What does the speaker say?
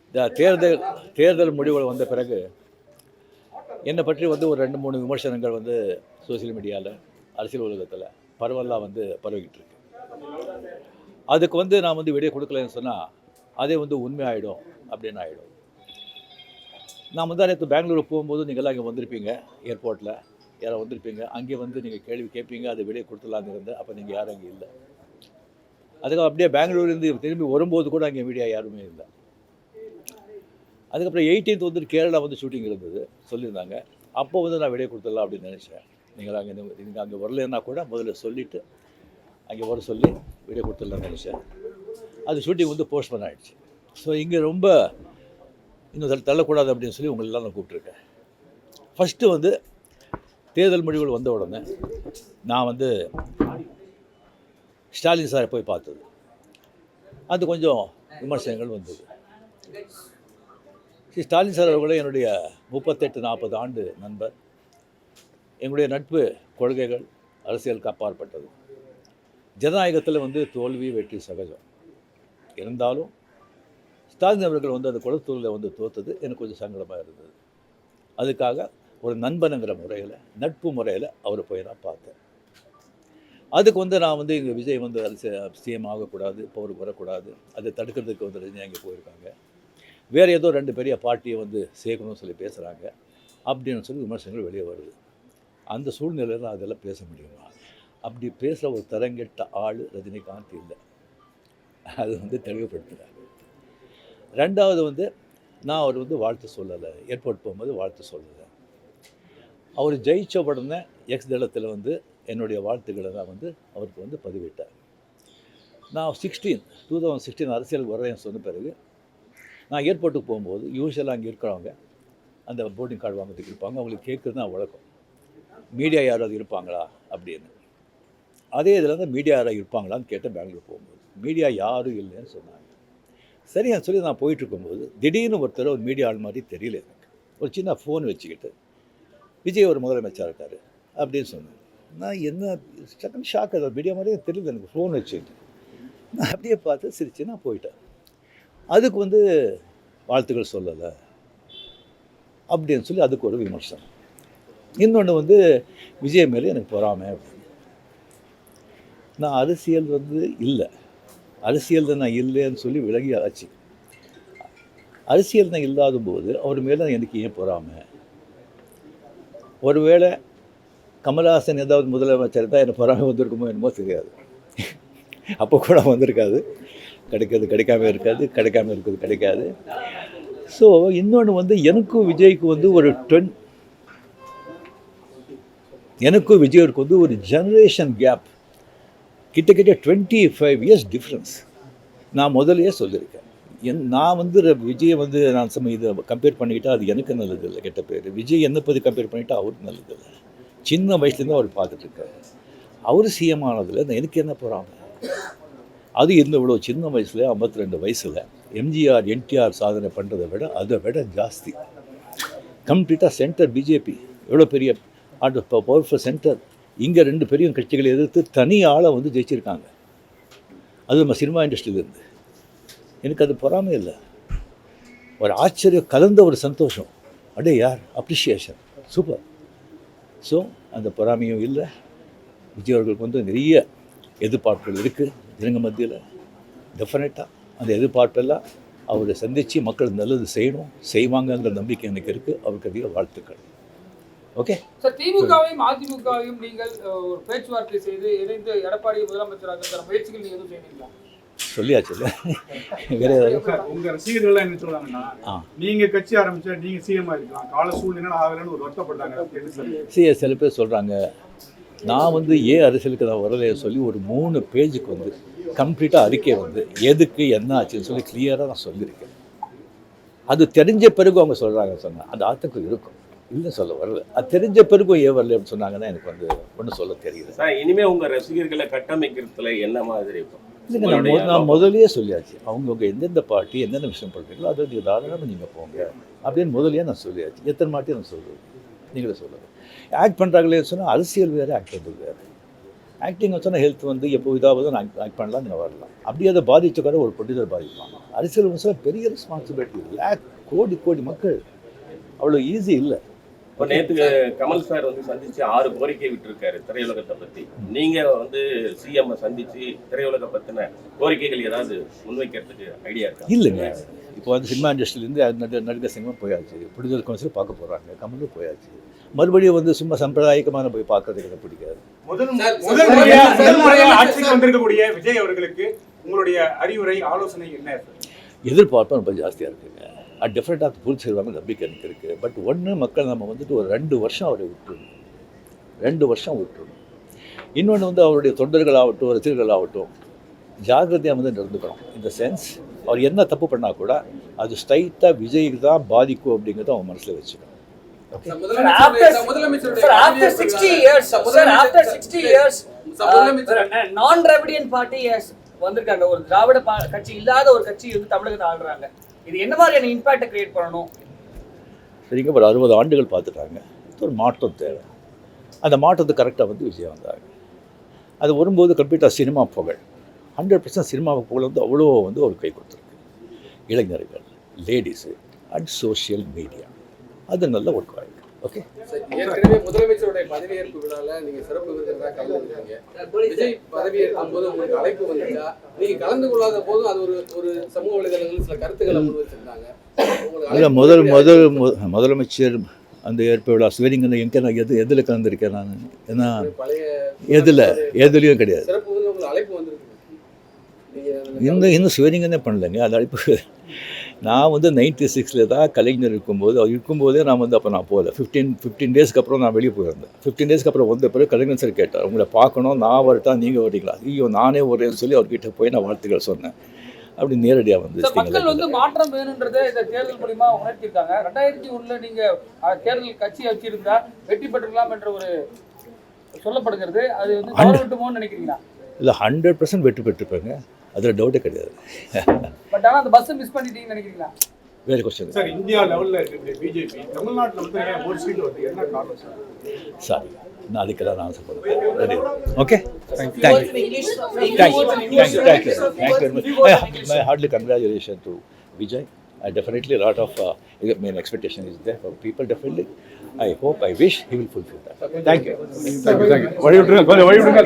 இந்த தேர்தல் முடிவுகள் வந்த பிறகு என்னை பற்றி வந்து ஒரு 2-3 விமர்சனங்கள் வந்து சோசியல் மீடியாவில், அரசியல் உலகத்தில் பரவலாக வந்து பரவிக்கிட்டு இருக்கு. அதுக்கு வந்து நான் வந்து விடை கொடுக்கலன்னு சொன்னால் அதே வந்து உண்மையாயிடும் அப்படின்னு ஆகிடும். நான் வந்து நேற்று பெங்களூர் போகும்போது நீங்கள்லாம் இங்கே வந்திருப்பீங்க, ஏர்போர்ட்டில் யாரோ வந்திருப்பீங்க. அங்கே வந்து நீங்கள் கேள்வி கேட்பீங்க, அதை விடை கொடுத்துலான்னு இருந்தேன். அப்போ நீங்கள் யாரும் அங்கே இல்லை. அதுக்கு அப்படியே பெங்களூர்லேருந்து திரும்பி வரும்போது கூட அங்கே மீடியா யாருமே இல்லை. அதுக்கப்புறம் 18th வந்து கேரளா வந்து ஷூட்டிங் இருந்தது சொல்லியிருந்தாங்க. அப்போ வந்து நான் விடை கொடுத்துடலாம் அப்படின்னு நினச்சேன். நீங்கள் அங்கே வரலன்னா கூட முதல்ல சொல்லிவிட்டு அங்கே வர சொல்லி விடை கொடுத்துடலாம்னு நினச்சேன். அது ஷூட்டிங் வந்து போஸ்ட்போன் ஆகிடுச்சு. ஸோ இங்கே ரொம்ப இன்னும் தள்ளக்கூடாது அப்படின்னு சொல்லி உங்களெல்லாம் நான் கூப்பிட்ருக்கேன். ஃபஸ்ட்டு வந்து தேர்தல் முடிவுகள் வந்த உடனே நான் வந்து ஸ்டாலின் சாரை போய் பார்த்தது. அது கொஞ்சம் விமர்சனங்கள் வந்தது. ஸ்டாலின் சார் அவர்களே என்னுடைய 38-40 ஆண்டு நண்பர். எங்களுடைய நட்பு கொள்கைகள் அரசியலுக்கு அப்பாற்பட்டது. ஜனநாயகத்தில் வந்து தோல்வி வெற்றி சகஜம். இருந்தாலும் ஸ்டாலின் அவர்கள் வந்து அந்த குளத்தூரில் வந்து தோற்றது எனக்கு கொஞ்சம் சங்கடமாக இருந்தது. அதுக்காக ஒரு நண்பனுங்கிற முறையில், நட்பு முறையில் அவரை போய் நான் பார்த்தேன். அதுக்கு வந்து நான் வந்து இங்கே விஜய் வந்து சிஎம் ஆகக்கூடாது, பவருக்கு வரக்கூடாது, அதை தடுக்கிறதுக்கு வந்து ரஜினி அங்கே போயிருக்காங்க, வேறு ஏதோ 2 பெரிய பார்ட்டியை வந்து சேர்க்கணும்னு சொல்லி பேசுகிறாங்க அப்படின்னு சொல்லி விமர்சனங்கள் வெளியே வருது. அந்த சூழ்நிலையில் அதெல்லாம் பேச முடியுமா? அப்படி பேசுகிற ஒரு தரங்கெட்ட ஆள் ரஜினிகாந்த் இல்லை. அது வந்து தெளிவுபடுத்துகிறார். 2வது வந்து நான் அவர் வந்து வாழ்த்து சொல்லலை, ஏர்போர்ட் போகும்போது வாழ்த்து சொல்லலை. அவர் ஜெயிச்ச உடனே எக்ஸ் தளத்தில் வந்து என்னுடைய வாழ்த்துக்களை தான் வந்து அவருக்கு வந்து பதிவிட்டார். நான் 2016 அரசியலுக்கு வரேன்னு சொன்ன பிறகு நான் ஏர்போர்ட்டுக்கு போகும்போது யூஸ்வலாக அங்கே இருக்கிறவங்க அந்த போர்டிங் கார்டு வாங்கிறதுக்கு இருப்பாங்க. அவங்களுக்கு கேட்குறது தான் வழக்கம், மீடியா யாராவது இருப்பாங்களா அப்படின்னு. அதே இதில் தான் மீடியா யாராவது இருப்பாங்களான்னு கேட்டேன். பெங்களூர் போகும்போது மீடியா யாரும் இல்லைன்னு சொன்னாங்க. சரின்னு சொல்லி நான் போயிட்டுருக்கும்போது திடீர்னு ஒருத்தர் ஒரு மீடியா ஆள் மாதிரி தெரியல எனக்கு. ஒரு சின்ன ஃபோன் வச்சுக்கிட்டு விஜய் ஒரு முதலமைச்சராக இருக்கார் அப்படின்னு சொன்னேன். நான் என்ன செகண்ட் ஷாக், அது மீடியா மாதிரியே தெரியல எனக்கு. ஃபோன் வச்சுக்கிட்டு நான் அப்படியே பார்த்து சிரித்து நான் போயிட்டேன். அதுக்கு வந்து வாழ்த்துக்கள் சொல்லலை அப்படின்னு சொல்லி அதுக்கு ஒரு விமர்சனம். இன்னொன்று வந்து விஜய் மேலே எனக்கு பொறாமை அப்படின்னு. நான் அரசியல் வந்து இல்லை, அரசியல் தான் நான் இல்லைன்னு சொல்லி விலகி ஆச்சு. அரசியல் தான் இல்லாத போது அவர் மேலே எனக்கு ஏன் பொறாமை? ஒருவேளை கமல்ஹாசன் ஏதாவது முதலமைச்சர் தான் எனக்கு பொறாமை வந்திருக்குமோ என்னமோ தெரியாது. அப்போ கூட வந்திருக்காது. கிடைக்காம இருக்காது, கிடைக்காது. ஸோ இன்னொன்று வந்து எனக்கும் விஜய்க்கு வந்து எனக்கும் விஜய்க்கு வந்து ஒரு ஜெனரேஷன் கேப், கிட்டத்தட்ட 25 இயர்ஸ் டிஃப்ரென்ஸ். நான் முதலையே சொல்லியிருக்கேன். நான் வந்து விஜயை வந்து நான் இதை கம்பேர் பண்ணிக்கிட்டால் அது எனக்கு நல்லதில்லை, கெட்ட பேர். விஜய் என்னை பற்றி கம்பேர் பண்ணிக்கிட்டால் அவருக்கு நல்லதில்லை. சின்ன வயசுலேருந்து அவர் பார்த்துட்ருக்காரு. அவர் சிஎம் ஆனதில் எனக்கு என்ன போகிறாங்க? அது இவ்வளோ சின்ன வயசில் 52 வயசில் எம்ஜிஆர் என்டிஆர் சாதனை பண்ணுறதை விட அதை விட ஜாஸ்தி. கம்ப்ளீட்டாக சென்டர் பிஜேபி எவ்வளோ பெரிய பவர்ஃபுல் சென்டர். இங்கே 2 பெரிய கட்சிகளை எதிர்த்து தனி ஆளை வந்து ஜெயிச்சிருக்காங்க. அது நம்ம சினிமா இண்டஸ்ட்ரியிலேருந்து. எனக்கு அது பொறாமை இல்லை, ஒரு ஆச்சரியம் கலந்த ஒரு சந்தோஷம். அடே யார் அப்ரிஷியேஷன், சூப்பர். ஸோ அந்த பொறாமையும் இல்லை. விஜய் அவர்களுக்கு வந்து நிறைய எதிர்பார்ப்புகள் இருக்குது ஜனங்க மத்தியில். டெஃபினட்டாக அந்த எதிர்பார்ப்பெல்லாம் அவரை சந்தித்து மக்கள் நல்லது செய்வாங்கங்கிற நம்பிக்கை எனக்கு இருக்குது. அவருக்கு அதிக வாழ்த்துக்கள். ஓகே சார், திமுகவையும் அதிமுகவையும் நீங்கள் ஒரு பேச்சுவார்த்தை செய்து இணைந்து எடப்பாடி முதலமைச்சராக முயற்சிகள் நீங்கள் எதுவும் செய்வீங்களா? சொல்லியாச்சு இல்லை? வேற உங்கள் ரசிகர்கள்லாம் என்ன சொல்கிறாங்கன்னா, நீங்கள் கட்சி ஆரம்பித்தா நீங்கள் சிஎம் ஆகிருக்கலாம், கால சூழ்நிலை ஆகலன்னு ஒரு வருத்தப்பட்டாங்க. சில பேர் சொல்கிறாங்க. நான் வந்து அரசியலுக்கு நான் வரலையே சொல்லி ஒரு 3 பேஜுக்கு வந்து கம்ப்ளீட்டாக அறிக்கை வந்து எதுக்கு என்ன ஆச்சுன்னு சொல்லி கிளியராக நான் சொல்லியிருக்கேன். அது தெரிஞ்ச பிறகு அவங்க சொல்கிறாங்க அந்த ஆத்துக்கு இருக்கும், இல்லை சொல்ல வரல. அது தெரிஞ்ச பிறகும் வரல அப்படின்னு சொன்னாங்கன்னா எனக்கு வந்து ஒன்றும் சொல்ல தெரியுது. இனிமேல் உங்கள் ரசிகர்களை கட்டமைக்கிறதுல என்ன மாதிரி இருக்கும்? இல்லைங்க, நான் முதலையே சொல்லியாச்சு. அவங்கவுங்க எந்தெந்த பார்ட்டி எந்தெந்த விஷயம் பண்ணுறீங்களோ அதை நீங்கள் தாராளமாக நீங்கள் போங்க அப்படின்னு முதலையே நான் சொல்லியாச்சு. எத்தனை மாட்டி நான் சொல்லுவேன், நீங்களே சொல்லுங்கள். ஆக்ட் பண்ணுறாங்களே சொன்னால் அரசியல் வேறு, ஆக்ட் பண்ணுறது வேறு. ஆக்டிங் வச்சோன்னா ஹெல்த் வந்து எப்போ இதாவது நான் ஆக்ட் பண்ணலாம் நீங்கள் வரலாம். அப்படியே அதை பாதித்த கூட ஒரு ப்ரொடியூசர் பாதிப்பாங்க. அரசியல் விமர்சனம் பெரிய ரெஸ்பான்சிபிலிட்டி, லேக் கோடி மக்கள், அவ்வளோ ஈஸி இல்லை. இப்போ நேற்று கமல் சார் வந்து சந்திச்சு 6 கோரிக்கை விட்டுருக்காரு திரையுலகத்தை பற்றி. நீங்க வந்து சிஎம் சந்திச்சு திரையுலக பற்றின கோரிக்கைகள் ஏதாவது முன்வைக்கிறதுக்கு ஐடியா இருக்கா? இல்லைங்க, இப்போ வந்து சினிமா இண்டஸ்ட்ரியிலேருந்து நடிகர் சங்கம் போயாச்சு, ப்ரொடியூசர் கவுன்சில் பார்க்க போகிறாங்க, கமலும் போயாச்சு. மறுபடியும் வந்து சும்மா சம்பிரதாயிகமான போய் பார்க்கறதுக்கு எனக்கு பிடிக்காது. முதல் முறையா ஆட்சிக்கு வந்திருக்கக்கூடிய விஜய் அவர்களுக்கு உங்களுடைய அறிவுரை ஆலோசனை என்ன? எதிர்பார்ப்பு ரொம்ப ஜாஸ்தியாக இருக்குங்க. அது டெஃபினட்டாக பூர்த்தி செய்வாங்க நம்பிக்கை எனக்கு இருக்குது. பட் ஒன்று, மக்கள் நம்ம வந்துட்டு ஒரு 2 வருஷம் அவரை விட்டுருணும், 2 வருஷம் விட்டுருணும். இன்னொன்று வந்து அவருடைய தொண்டர்களாகட்டும் ரசிகர்களாகட்டும் ஜாகிரதையாக வந்து நடந்துக்கணும். இந்த சென்ஸ் அவர் என்ன தப்பு பண்ணால் கூட அது ஸ்ட்ரைட்டாக விஜய்க்கு தான் பாதிக்கும் அப்படிங்கிறத அவன் மனசில் வச்சுக்கணும். நான் திராவிடியன் பார்ட்டி வந்திருக்காங்க. ஒரு திராவிட கட்சி இல்லாத ஒரு கட்சி வந்து தமிழகத்தை ஆளுறாங்க. இது என்ன மாதிரியான இம்பாக்டை கிரியேட் பண்ணணும்? சரிங்க, ஒரு 60 ஆண்டுகள் பார்த்துட்டாங்க. ஒரு மாற்றம் தேவை. அந்த மாற்றத்தை கரெக்டாக வந்து விஜய் வந்தாங்க. அது வரும்போது கம்ப்ளீட்டாக சினிமா புகழ் 100% சினிமா புகழ் வந்து அவ்வளோ வந்து ஒரு கை கொடுத்துருக்கு. இளைஞர்கள், லேடிஸு அண்ட் சோஷியல் மீடியா, அது நல்ல ஒர்க் ஆகிருக்கு. ஓகே, ஏற்கனவே முதலமைச்சருடைய பதவியேற்பு விழாவில் நீங்கள் சிறப்பு விருந்தினராக கலந்துருக்கீங்க. விஜய் பதவியேற்கும் போது உங்களுக்கு அழைப்பு வந்துச்சா? நீங்கள் கலந்து கொள்ளாத போதும் அது ஒரு சமூக வலைதளங்களில் சில கருத்துக்களை முன் வச்சிருந்தாங்க. முதலமைச்சர் அந்த ஏற்ப விழா ஸ்வீரிங் எங்கே நான் எதில் கலந்துருக்கேன் நான்? ஏன்னா எதுலேயும் கிடையாது. சிறப்பு விருந்து உங்களுக்கு அழைப்பு வந்துருக்கு. இன்னும் ஸ்வீரிங்கன்னே பண்ணலைங்க. அது அழைப்பு நான் வந்து 96 தான் கலைஞர் இருக்கும்போதே நான் வந்து அப்போ நான் போகல. 15 டேஸ்க்கு அப்புறம் நான் வெளியே போயிருந்தேன். 15 டேஸ்க்கு அப்புறம் வந்த பிறகு கலைஞர் சார் கேட்டார், உங்களை பார்க்கணும், நான் வரட்டா நீங்கள் வரீங்களா? ஐயோ நானே வரேன்னு சொல்லி அவர்கிட்ட போய் நான் வாழ்த்துக்கள் சொன்னேன். அப்படி நேரடியாக வந்து மக்கள் வந்து மாற்றம் வேணுன்றதை இந்த தேர்தல் மூலியமா உணர்த்திருக்காங்க. 2001 நீங்க தேர்தல் கட்சி வச்சிருந்தா வெற்றி பெற்றுக்கலாம் என்ற ஒரு சொல்லப்படுகிறது. அது வந்து தவறுவிட்டுமோன்னு நினைக்கிறீங்களா? இல்லை, 100% வெற்றி பெற்றுப்பேங்க, அதில் டவுட்டே கிடையாது. பட் ஆனால் அந்த பஸ்ஸை மிஸ் பண்ணிட்டீங்கன்னு நினைக்கிறீங்களா? வேறு கொஸ்டின் சார், இந்தியா லெவலில் இருக்கிற பிஜேபி தமிழ்நாட்டில் வந்து ஒரு சீட் வருது, என்ன காரணம் சார்? சாரி, நான் அதுக்கெல்லாம் நான் ஆன்சர் பண்ணுறேன். Okay, thank you very much. My heartily congratulations to Vijay. Definitely a lot of expectation is there for people. Definitely, I hope, I wish he will fulfill that. Thank you. What are you doing? What are you doing?